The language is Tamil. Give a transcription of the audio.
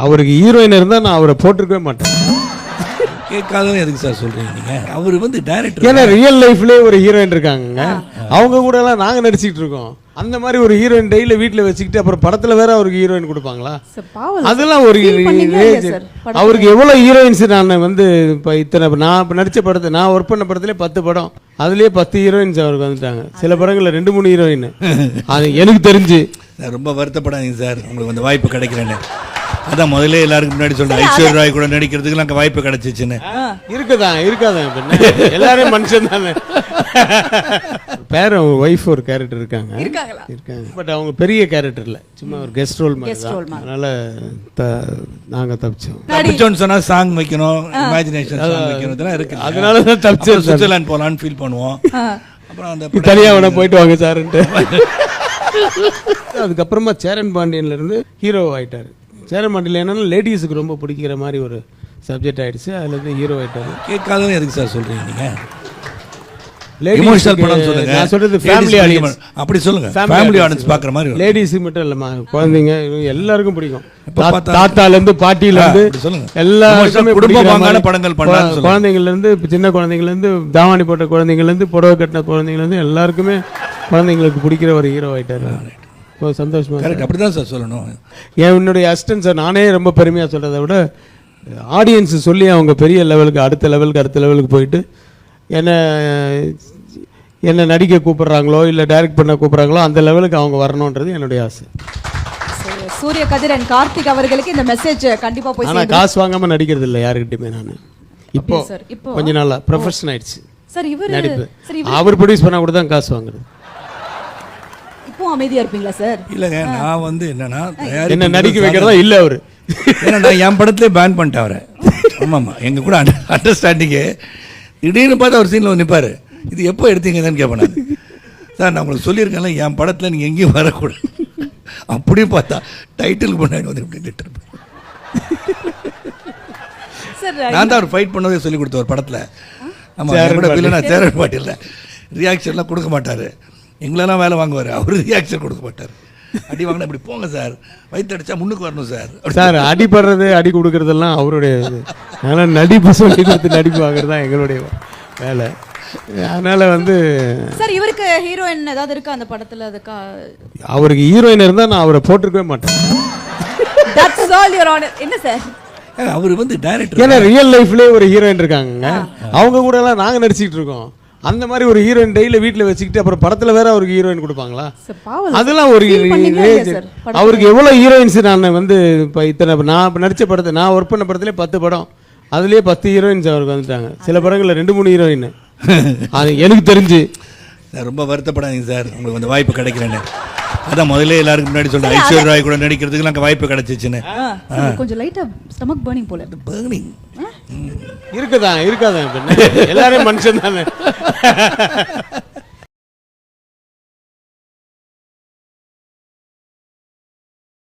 அவருக்கு ஹீரோயின் இருந்தால் நான் அவரை போட்டிருக்கவே மாட்டேன். கேட்காதவங்க எதுக்கு சார் சொல்றீங்க நீங்க? அவர் வந்து டைரக்டர். ஏன்னா ரியல் லைஃப்லேயே ஒரு ஹீரோயின் இருக்காங்க, அவங்க கூட எல்லாம் நாங்கள் நடிச்சிட்டு இருக்கோம். அந்த மாதிரி ஒரு ஹீரோயின் டெய்லி வீட்டில் வச்சுக்கிட்டு அப்புறம் படத்தில் வேற அவருக்கு ஹீரோயின் கொடுப்பாங்களா? அதெல்லாம் ஒரு ரேஞ்ச். அவருக்கு எவ்வளோ ஹீரோயின்ஸ் நான் வந்து இப்போ இத்தனை நான் இப்போ நடித்த படத்தை நான் ஒர்க் பண்ண படத்துலேயே 10 படம், அதுலேயே 10 ஹீரோயின்ஸ் அவருக்கு வந்துட்டாங்க. சில படங்களில் 2-3 ஹீரோயின். அது எனக்கு தெரிஞ்சு ரொம்ப வருத்தப்படாதீங்க சார், உங்களுக்கு அந்த வாய்ப்பு கிடைக்கிறேன்னு. அதான் முதல்ல எல்லாருக்கும் முன்னாடி சொல்றேன், ஐஸ்வர்யா ராய் கூட நடிக்கிறதுக்கு எனக்கு வாய்ப்பு கிடைச்சிச்சுன்னு. இருக்காதான் எல்லாரும் மனுஷன் தானே. பேர் அவங்க ஒய்ஃப் ஒரு கேரக்டர் இருக்காங்க, பட் அவங்க பெரிய கேரக்டர் இல்லை, சும்மா ஒரு கெஸ்ட் ரோல் மாதிரி தான். அதனால நாங்கள் தப்பிச்சோம். சொன்னா சாங் வைக்கணும், இமேஜினேஷன் சாங் வைக்கணும், இதெல்லாம் இருக்கு. அதனால தான் தப்பிச்சோம். சுவிட்சர்லாந்து போகலான்னு ஃபீல் பண்ணுவோம். அப்புறம் அந்த தனியாக வேணா போயிட்டு வாங்க சார்ன்ட்டு. அதுக்கப்புறமா சேரன் பாண்டியன்ல இருந்து ஹீரோ ஆயிட்டாரு. சேரன் பாண்டியன் என்னன்னா லேடிஸுக்கு ரொம்ப பிடிக்கிற மாதிரி ஒரு சப்ஜெக்ட் ஆயிடுச்சு, அதுல இருந்து ஹீரோ ஆயிட்டாரு. கேட்காதவங்க எதுக்கு சார் சொல்றீங்க நீங்க? எமோஷனல் படம் சொல்லுங்க. நான் சொல்றது ஃபேமிலி ஆடியன்ஸ். அப்படி சொல்லுங்க, ஃபேமிலி ஆடியன்ஸ் பார்க்குற மாதிரி. லேடிஸுக்கு மட்டும் இல்லைம்மா, குழந்தைங்க எல்லாருக்கும் பிடிக்கும். தாத்தால இருந்து பாட்டியில இருந்து எல்லாருக்குமே குடும்பமான படங்கள் பண்ணாங்க. குழந்தைங்கள்ல இருந்து சின்ன குழந்தைங்கள்ல இருந்து தாவாணி போட்ட குழந்தைங்கள்ல இருந்து புடவை கட்டின குழந்தைங்கள்ல இருந்து எல்லாருக்குமே குழந்தைங்களுக்கு பிடிக்கிற ஒரு ஹீரோ ஆயிட்டாரு. சந்தோஷமா. கரெக்ட், அப்படிதான் சார் சொல்லணும். என்னுடைய அசிஸ்டன்ட் சார், நானே ரொம்ப பெருமையாக சொல்கிறத விட ஆடியன்ஸு சொல்லி அவங்க பெரிய லெவலுக்கு அடுத்த லெவலுக்கு போயிட்டு என்ன நடிக்க கூப்பிட்றாங்களோ இல்லை டைரக்ட் பண்ண கூப்பிட்றாங்களோ அந்த லெவலுக்கு அவங்க வரணுன்றது என்னுடைய ஆசை. சூரிய கதிரன் கார்த்திக் அவர்களுக்கு இந்த மெசேஜ் கண்டிப்பாக போய். ஆனால் காசு வாங்காமல் நடிக்கிறது இல்லை யாருக்கிட்டையுமே. நான் இப்போ கொஞ்ச நாளா ப்ரொஃபஷன் ஆயிடுச்சு சார். நடிப்பு அவர் ப்ரொடியூஸ் பண்ணால் கூட தான் காசு வாங்குறது. அமைதியா இருப்பீங்களா சார்? இல்லைங்க, நான் வந்து என்னன்னா என்ன நடிக்க வைக்கிறதா இல்லை அவரு. ஏன்னா நான் என் படத்துலேயே பேன் பண்ணிட்டேன் அவரை. ஆமாம்மா, எங்கள் கூட அண்டர்ஸ்டாண்டிங்கு. திடீர்னு பார்த்து அவர் சீனில் வந்து நிற்பார், இது எப்போ எடுத்தீங்கன்னு கேட்பேன் நான். சார் நான் உங்களுக்கு சொல்லியிருக்கேன்ல, என் படத்தில் நீங்கள் எங்கேயும் வரக்கூடாது. அப்படியும் பார்த்தா டைட்டிலுக்கு முன்னாடி வந்து இப்படி நின்றுருப்பேன். நான் தான் அவர் ஃபைட் பண்ணதே சொல்லி கொடுத்த ஒரு படத்தில். ஆமாம், கூட இல்லைன்னா சேரன் பாட்டில் ரியாக்ஷன்லாம் கொடுக்க மாட்டார். எங்களெல்லாம் வேலை வாங்குவார், அவர் ரியாக்ஷன் கொடுக்க மாட்டார். அடி வாங்கினா இப்படி போங்க சார், வயிற்று அடித்தா முன்னுக்கு வரணும் சார். சார் அடிப்படுறது அடி கொடுக்குறதெல்லாம் அவருடைய இது. அதனால் நடிப்பு சொல்லி கொடுத்து நடிப்பு வாங்குறது தான் எங்களுடைய வேலை. அதனால் வந்து சார் இவருக்கு ஹீரோயின் ஏதாவது இருக்கா அந்த படத்தில்? அதுக்கா அவருக்கு ஹீரோயின் இருந்தால் நான் அவரை போட்டிருக்கவே மாட்டேன். That's all your honor. என்ன சார் அவர் வந்து டைரக்டர். ஏன்னா ரியல் லைஃப்லேயே ஒரு ஹீரோயின் இருக்காங்க, அவங்க கூட எல்லாம் நாங்கள் நடிச்சிட்டு இருக்கோம். அந்த மாதிரி ஒரு ஹீரோயின் டெய்லி வீட்டில் வச்சுக்கிட்டு அப்புறம் படத்தில் வேற அவருக்கு ஹீரோயின் கொடுப்பாங்களா? அதெல்லாம் ஒரு ரேஞ்ச். அவருக்கு எவ்வளோ ஹீரோயின்ஸ் நான் வந்து இப்போ இத்தனை நான் இப்போ நடித்த படத்தை நான் ஒர்க் பண்ண படத்துலேயே 10 படம், அதுலேயே 10 ஹீரோயின்ஸ் அவருக்கு வந்துட்டாங்க. சில படங்களில் 2-3 ஹீரோயின். அது எனக்கு தெரிஞ்சு. ரொம்ப வருத்தப்படாதீங்க சார், உங்களுக்கு அந்த வாய்ப்பு கிடைக்கிறேன்னு. அதான் முதல்ல எல்லாருக்கும் முன்னாடி சொல்றேன், ஐஸ்வர்யா ராய் கூட நடிக்கிறதுக்கு எனக்கு வாய்ப்பு கிடைச்சிச்சுன்னு. கொஞ்சம் லைட்டா ஸ்டமக் பர்னிங் போல. பர்னிங் இருக்காதான் எல்லாரும் மனுஷன் தானே.